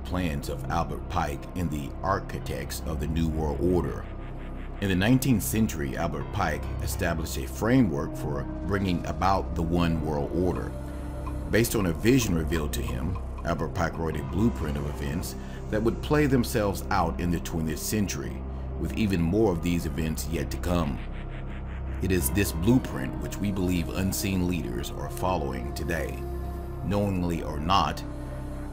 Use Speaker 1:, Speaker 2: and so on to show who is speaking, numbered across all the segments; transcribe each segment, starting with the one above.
Speaker 1: plans of Albert Pike and the architects of the New World Order. In the 19th century, Albert Pike established a framework for bringing about the One World Order. Based on a vision revealed to him, Albert Pike wrote a blueprint of events that would play themselves out in the 20th century, with even more of these events yet to come. It is this blueprint which we believe unseen leaders are following today, knowingly or not,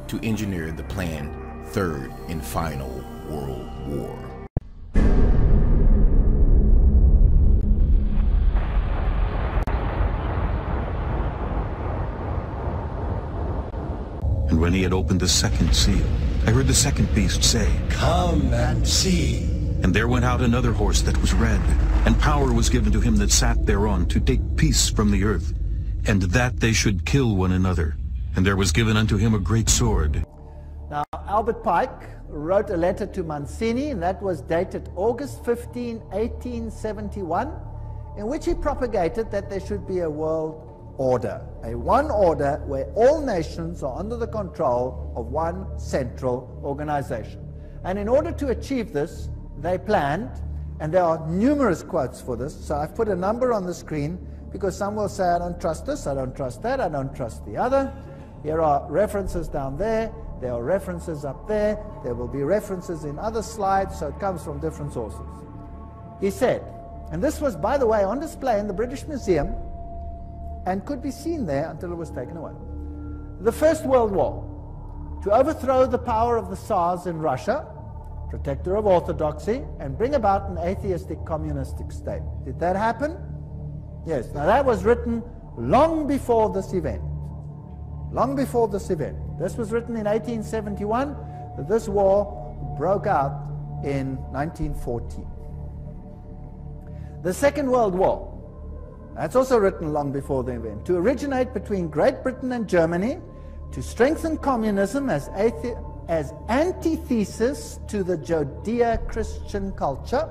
Speaker 1: to engineer the planned Third and Final World War.
Speaker 2: And when he had opened the second seal, I heard the second beast say, "Come and see." And there went out another horse that was red, and power was given to him that sat thereon to take peace from the earth, and that they should kill one another. And there was given unto him a great sword.
Speaker 3: Now, Albert Pike wrote a letter to Mancini, and that was dated August 15, 1871, in which he propagated that there should be a world order, a one order where all nations are under the control of one central organization. And in order to achieve this, they planned, and there are numerous quotes for this, so I've put a number on the screen because some will say, I don't trust this, I don't trust that, I don't trust the other. Here are references down there, there are references up there, there will be references in other slides, so it comes from different sources. He said, and this was, by the way, on display in the British Museum, and could be seen there until it was taken away. The First World War, to overthrow the power of the Tsars in Russia, protector of orthodoxy, and bring about an atheistic communistic state. Did that happen? Yes. Now that was written long before this event. Long before this event. This was written in 1871. This war broke out in 1914. The Second World War, that's also written long before the event, to originate between Great Britain and Germany, to strengthen communism as antithesis to the Judeo-Christian culture,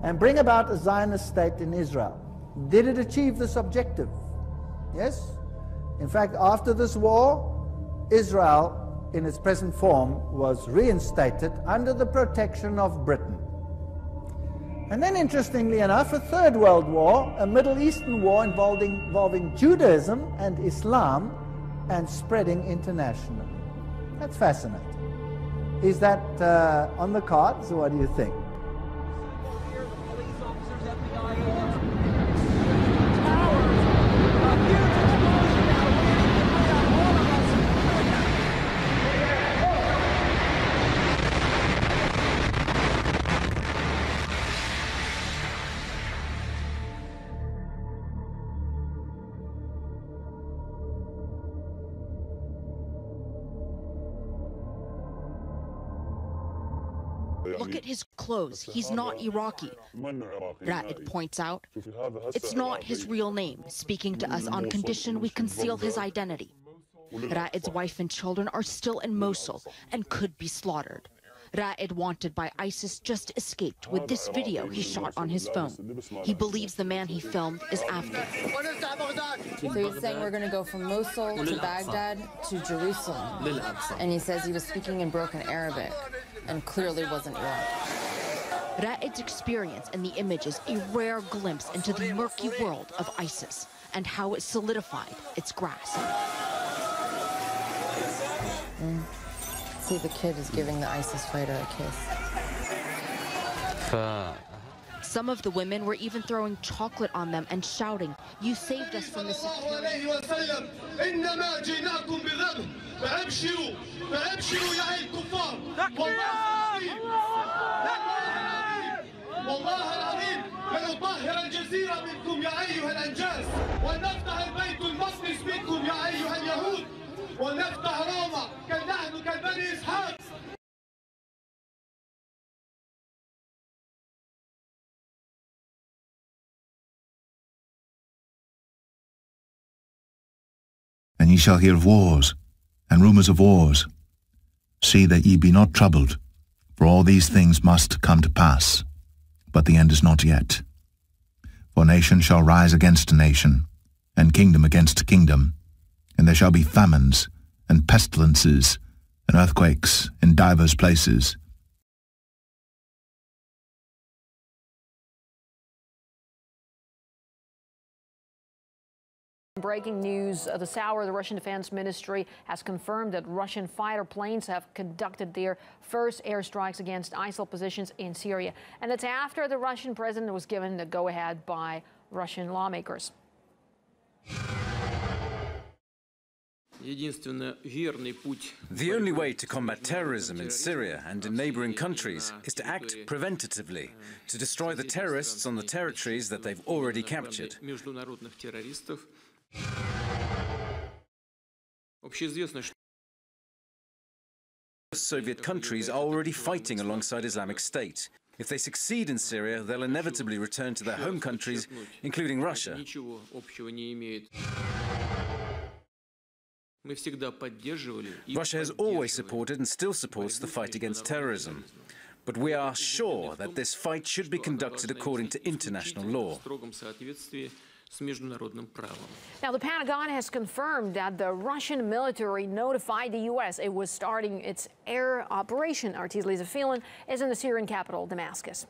Speaker 3: and bring about a Zionist state in Israel. Did it achieve this objective? Yes. In fact, after this war, Israel, in its present form, was reinstated under the protection of Britain. And then, interestingly enough, a Third World War, a Middle Eastern war involving Judaism and Islam, and spreading internationally. That's fascinating. Is that on the cards, or what do you think?
Speaker 4: Look at his clothes. He's not Iraqi. Ra'ed points out, it's not his real name, speaking to us on condition we conceal his identity. Ra'ed's wife and children are still in Mosul and could be slaughtered. Ra'ed, wanted by ISIS, just escaped with this video he shot on his phone. He believes the man he filmed is Afghan.
Speaker 5: So he's saying we're going to go from Mosul to Baghdad to Jerusalem. And he says he was speaking in broken Arabic and clearly wasn't Iraq.
Speaker 4: Ra'ed's experience in the image is a rare glimpse into the murky world of ISIS and how it solidified its grasp.
Speaker 5: See, the kid is giving the ISIS fighter a kiss.
Speaker 4: Some of the women were even throwing chocolate on them and shouting, "You saved us from the security."
Speaker 6: And ye shall hear of wars, and rumours of wars. See that ye be not troubled, for all these things must come to pass, but the end is not yet. For nation shall rise against nation, and kingdom against kingdom, and there shall be famines, and pestilences, and earthquakes in divers places.
Speaker 7: Breaking news this hour, the Russian Defense Ministry has confirmed that Russian fighter planes have conducted their first airstrikes against ISIL positions in Syria. And that's after the Russian president was given the go-ahead by Russian lawmakers.
Speaker 8: The only way to combat terrorism in Syria and in neighboring countries is to act preventatively, to destroy the terrorists on the territories that they've already captured. Soviet countries are already fighting alongside Islamic State. If they succeed in Syria, they'll inevitably return to their home countries, including Russia. Russia has always supported and still supports the fight against terrorism. But we are sure that this fight should be conducted according to international law.
Speaker 7: Now, the Pentagon has confirmed that the Russian military notified the U.S. it was starting its air operation. Our Lisa Phelan is in the Syrian capital, Damascus.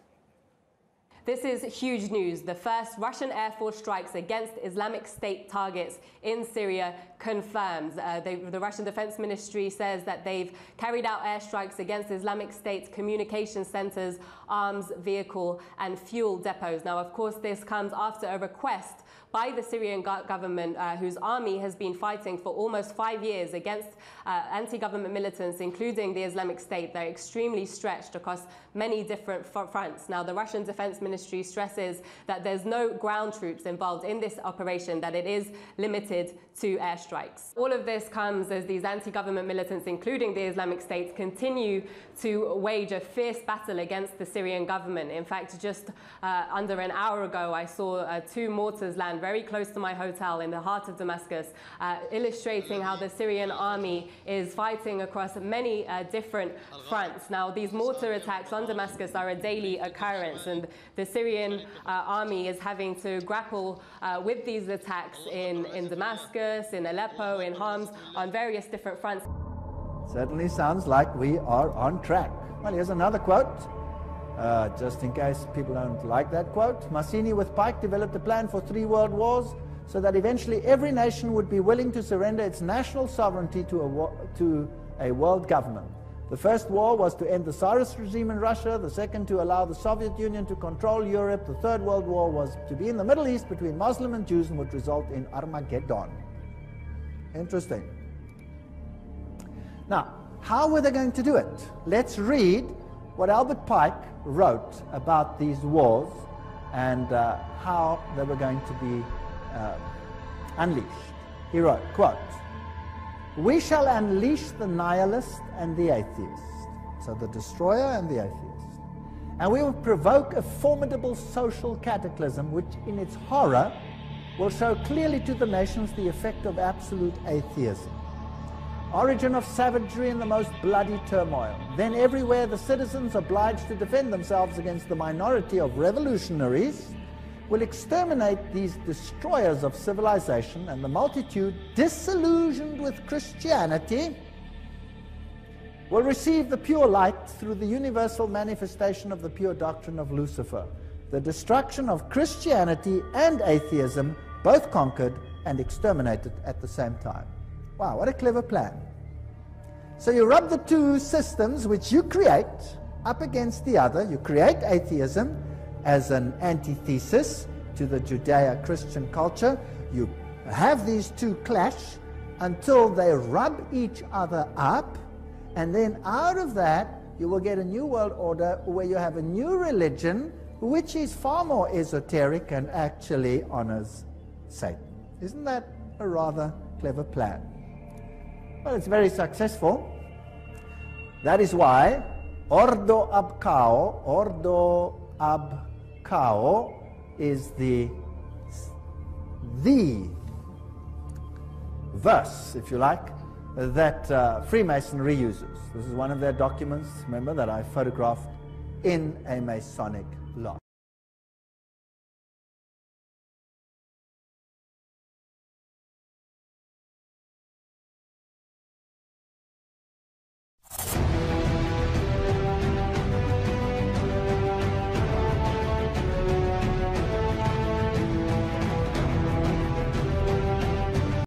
Speaker 9: This is huge news. The first Russian Air Force strikes against Islamic State targets in Syria confirms. The Russian Defense Ministry says that they've carried out airstrikes against Islamic State's communication centers, arms, vehicle, and fuel depots. Now, of course, this comes after a request by the Syrian government, whose army has been fighting for almost 5 years against anti-government militants, including the Islamic State. They're extremely stretched across many different fronts. Now, the Russian Defense Ministry stresses that there's no ground troops involved in this operation, that it is limited to airstrikes. All of this comes as these anti-government militants, including the Islamic State, continue to wage a fierce battle against the Syrian government. In fact, just under an hour ago, I saw 2 mortars land very close to my hotel in the heart of Damascus, illustrating how the Syrian army is fighting across many different fronts. Now, these mortar attacks on Damascus are a daily occurrence, and the Syrian army is having to grapple with these attacks in Damascus, in Aleppo, in Homs, on various different fronts.
Speaker 3: Certainly sounds like we are on track. Well, here's another quote. Just in case people don't like that quote. Mazzini with Pike developed a plan for 3 world wars so that eventually every nation would be willing to surrender its national sovereignty to a world government. The first war was to end the Tsarist regime in Russia, the second to allow the Soviet Union to control Europe, the third world war was to be in the Middle East between Muslim and Jews and would result in Armageddon. Interesting. Now, how were they going to do it? Let's read what Albert Pike wrote about these wars and how they were going to be unleashed. He wrote, quote, "We shall unleash the nihilist and the atheist," so the destroyer and the atheist, "and we will provoke a formidable social cataclysm which in its horror will show clearly to the nations the effect of absolute atheism. Origin of savagery and the most bloody turmoil. Then everywhere the citizens obliged to defend themselves against the minority of revolutionaries will exterminate these destroyers of civilization, and the multitude, disillusioned with Christianity, will receive the pure light through the universal manifestation of the pure doctrine of Lucifer. The destruction of Christianity and atheism, both conquered and exterminated at the same time." Wow, what a clever plan. So you rub the two systems which you create up against the other. You create atheism as an antithesis to the Judeo-Christian culture. You have these two clash until they rub each other up, and then out of that you will get a new world order where you have a new religion which is far more esoteric and actually honors Satan. Isn't that a rather clever plan? Well, it's very successful. That is why Ordo ab Cao is the verse, if you like, that Freemasonry uses. This is one of their documents, remember, that I photographed in a Masonic lodge.